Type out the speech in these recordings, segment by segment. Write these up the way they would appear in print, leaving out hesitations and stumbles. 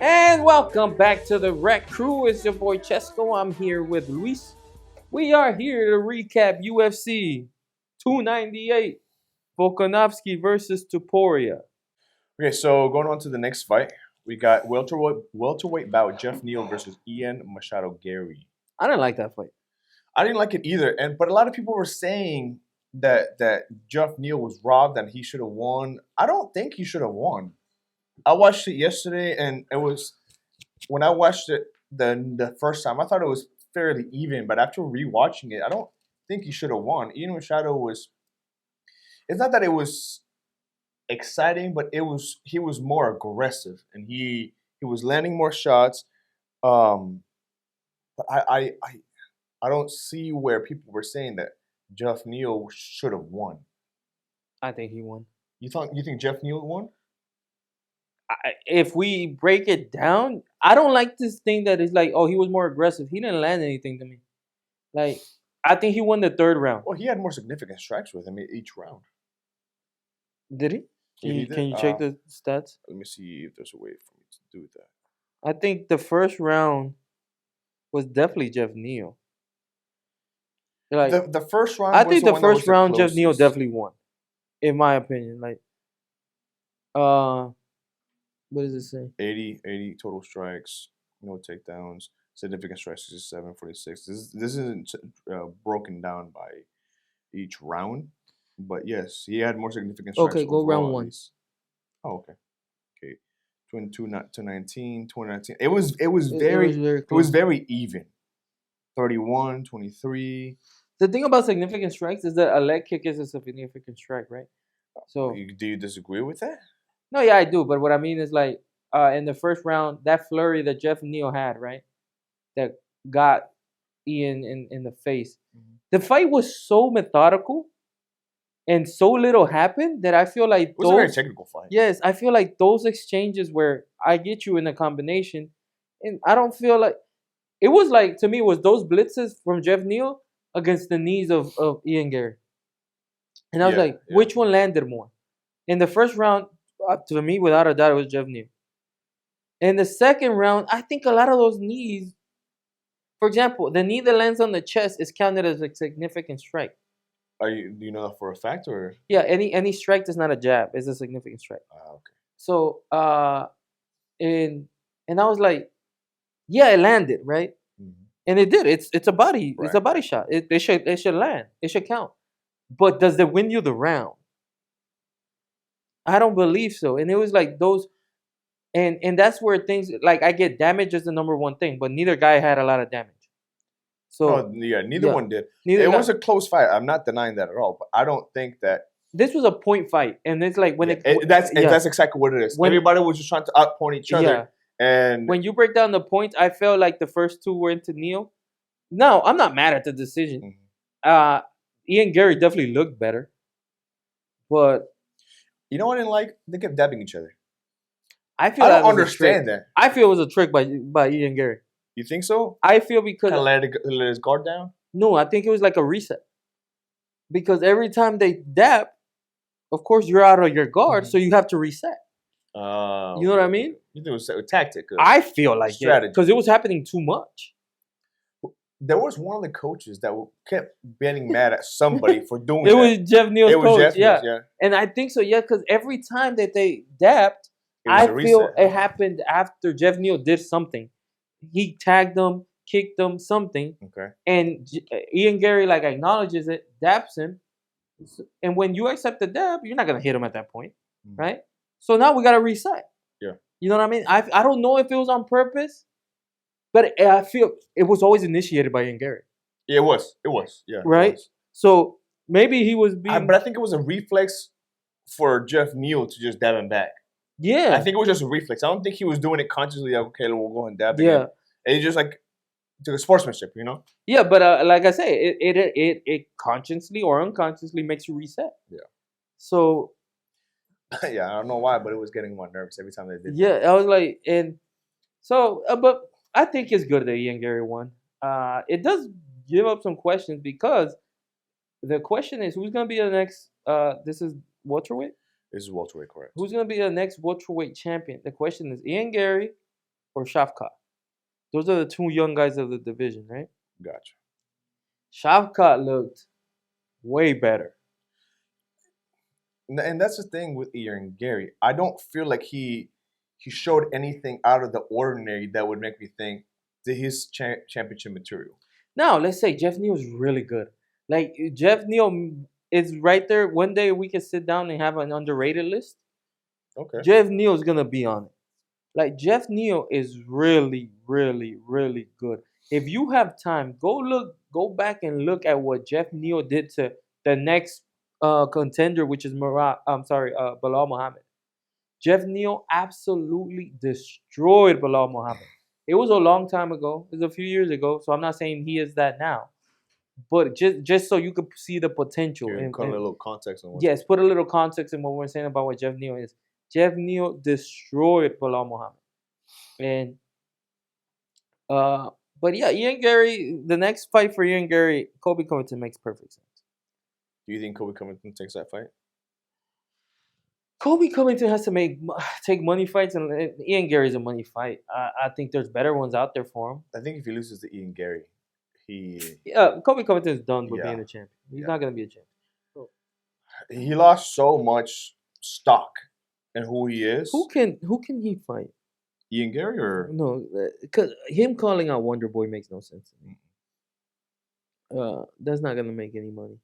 And welcome back to the Rec Crew. It's your boy Chesco. I'm here with Luis. We are here to recap UFC 298, Volkanovski versus Topuria. Okay, so going on to the next fight, we got welterweight bout Geoff Neal versus Ian Machado Garry. I didn't like that fight. I didn't like it either, but a lot of people were saying that Geoff Neal was robbed and he should have won. I don't think he should have won. I watched it yesterday, and it was when I watched it the first time, I thought it was fairly even. But after rewatching it, I don't think he should have won. Ian Machado was. It's not that it was exciting, but he was more aggressive and he was landing more shots. But I don't see where people were saying that Geoff Neal should have won. I think he won. You think Geoff Neal won? If we break it down, I don't like this thing that is like, oh, he was more aggressive. He didn't land anything to me. Like, I think he won the third round. Well, he had more significant strikes with him each round. Did he? Can you check the stats? Let me see if there's a way for me to do that. I think the first round was definitely Geoff Neal. Like the first round. I think the first round Geoff Neal definitely won, in my opinion. Like, what does it say? 80 total strikes, no takedowns, significant strikes 67, 46. This isn't broken down by each round, but yes, he had more significant strikes. Okay, go round one. Oh, okay. 2019, 2019. It was very even. 31, 23. The thing about significant strikes is that a leg kick is a significant strike, right? So do you disagree with that? No, yeah, I do. But what I mean is like in the first round, that flurry that Geoff Neal had, right? That got Ian in the face. Mm-hmm. The fight was so methodical and so little happened that I feel like it was a very technical fight. Yes, I feel like those exchanges where I get you in a combination, and I don't feel like it was like, to me, it was those blitzes from Geoff Neal against the knees of Ian Garry. And I was like, which one landed more? In the first round, to me, without a doubt, it was Geoff Neal. In the second round, I think a lot of those knees, for example, the knee that lands on the chest is counted as a significant strike. Do you know that for a fact, or? Yeah, any strike that's not a jab is a significant strike. Okay. So, and I was like, yeah, it landed, right? Mm-hmm. And it did. It's a body. Right. It's a body shot. It should land. It should count. But does it win you the round? I don't believe so. And it was like those, and that's where things, like, I get damage is the number one thing, but neither guy had a lot of damage. So neither one did. It was a close fight. I'm not denying that at all. But I don't think that this was a point fight, and it's like when that's exactly what it is. When everybody was just trying to outpoint each other. Yeah. And when you break down the points, I felt like the first two were into Neal. No, I'm not mad at the decision. Mm-hmm. Ian Garry definitely looked better, but you know what I didn't like? They kept dabbing each other. I don't understand that. I feel it was a trick by Ian Garry. You think so? I feel because let his guard down. No, I think it was like a reset. Because every time they dab, of course you're out of your guard, mm-hmm. So you have to reset. You know what I mean? You think it was a tactic? I feel like strategy because it was happening too much. There was one of the coaches that kept getting mad at somebody for doing it. It was Geoff Neal's coach, yeah. And I think so, yeah, because every time that they dabbed, I feel it happened after Geoff Neal did something. He tagged them, kicked them, something. Okay. And Ian Garry, like, acknowledges it, dabs him. And when you accept the dab, you're not going to hit him at that point, mm-hmm. Right? So now we got to reset. Yeah. You know what I mean? I don't know if it was on purpose, but I feel it was always initiated by Ian Garry. Yeah, it was. Yeah. Right? Was. So maybe he was being... But I think it was a reflex for Geoff Neal to just dab him back. Yeah. I think it was just a reflex. I don't think he was doing it consciously. Like, okay, we'll go and dab again. And he just like took a sportsmanship, you know? Yeah, but like I say, it consciously or unconsciously makes you reset. Yeah. So... yeah, I don't know why, but it was getting more nervous every time they did. Yeah, that. I was like, and so, but I think it's good that Ian Garry won. It does give up some questions because the question is, who's going to be the next? This is welterweight. This is welterweight, correct? Who's going to be the next welterweight champion? The question is Ian Garry or Shavkat. Those are the two young guys of the division, right? Gotcha. Shavkat looked way better. And that's the thing with Ian Gary. I don't feel like he showed anything out of the ordinary that would make me think that he's championship material. Now, let's say Geoff Neal is really good. Like, Geoff Neal is right there. One day we can sit down and have an underrated list. Okay. Geoff Neal is going to be on it. Like, Geoff Neal is really, really, really good. If you have time, go back and look at what Geoff Neal did to the next contender, which is Belal Muhammad. Geoff Neal absolutely destroyed Belal Muhammad. It was a long time ago. It was a few years ago. So I'm not saying he is that now. But just so you could see the potential. And put a little context on what. Yes, put a little context in what we're saying about what Geoff Neal is. Geoff Neal destroyed Belal Muhammad. And but yeah, Ian Gary, the next fight for Ian Gary, Colby Covington makes perfect sense. Do you think Colby Covington takes that fight? Colby Covington has to take money fights, and Ian Gary's a money fight. I think there's better ones out there for him. I think if he loses to Ian Gary, Colby Covington is done with being a champion. He's not gonna be a champion. So, he lost so much stock in who he is. Who can he fight? Ian Gary or no? Because him calling out Wonder Boy makes no sense to me. That's not gonna make any money.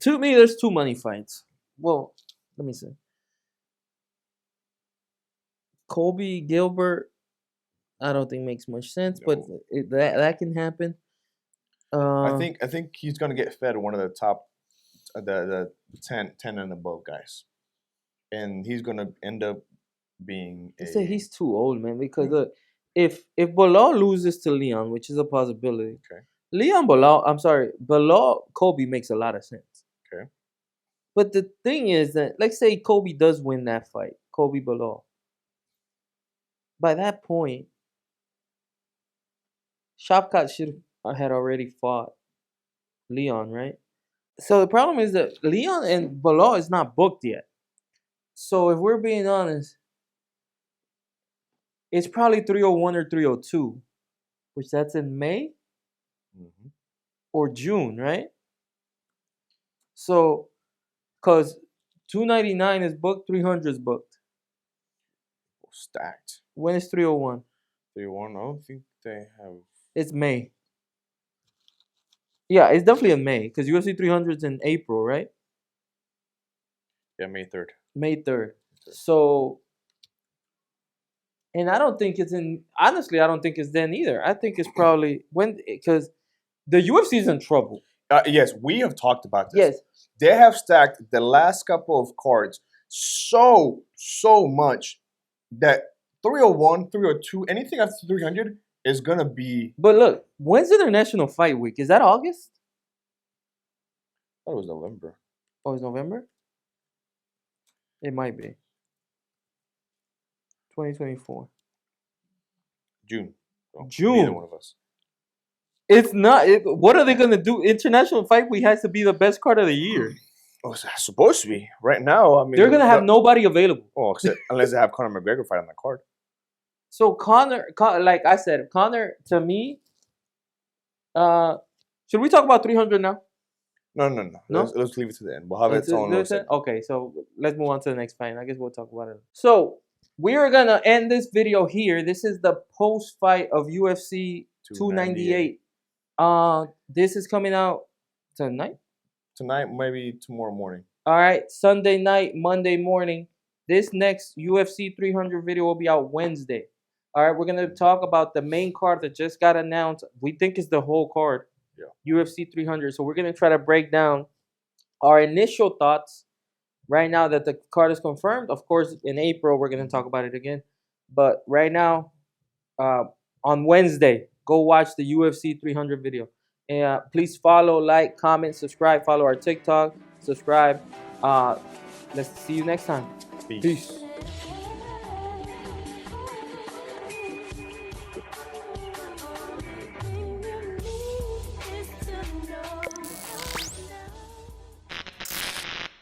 To me, there's two money fights. Well, let me see. Colby Gilbert, I don't think makes much sense, but that can happen. I think he's gonna get fed one of the top, the 10 and above guys, and he's gonna end up being. He's too old, man. Because look, if Belal loses to Leon, which is a possibility, okay. Belal Colby makes a lot of sense. Okay. But the thing is that, let's say Colby does win that fight, Colby Belal. By that point, Shavkat should had already fought Leon, right? So the problem is that Leon and Belal is not booked yet. So if we're being honest, it's probably 301 or 302, which that's in May or June, right? So, because 299 is booked, 300 is booked. Stacked. When is 301? 301, I don't think they have. It's May. Yeah, it's definitely in May, because UFC 300 is in April, right? Yeah, May 3rd. May 3rd. So, and I don't think it's in, honestly, I don't think it's then either. I think it's probably because the UFC is in trouble. Yes, we have talked about this. Yes. They have stacked the last couple of cards so much that 301, 302, anything after 300 is going to be. But look, when's International Fight Week? Is that August? I thought it was November. Oh, it's November? It might be. 2024. June. June. Neither one of us. It's not. What are they going to do? International Fight Week has to be the best card of the year. Oh, it's supposed to be. Right now, I mean. They're going to have nobody available. Oh, except unless they have Conor McGregor fight on that card. So Conor, like I said, Conor, to me, should we talk about 300 now? No. Let's leave it to the end. We'll have its own. Okay, so let's move on to the next fight. I guess we'll talk about it. So we are going to end this video here. This is the post-fight of UFC 298. This is coming out tonight? Tonight, maybe tomorrow morning. All right, Sunday night, Monday morning. This next UFC 300 video will be out Wednesday. All right, we're going to talk about the main card that just got announced. We think it's the whole card, UFC 300. So we're going to try to break down our initial thoughts right now that the card is confirmed. Of course, in April, we're going to talk about it again. But right now, on Wednesday, go watch the UFC 300 video. And please follow, like, comment, subscribe. Follow our TikTok. Subscribe. Let's see you next time. Peace. Peace.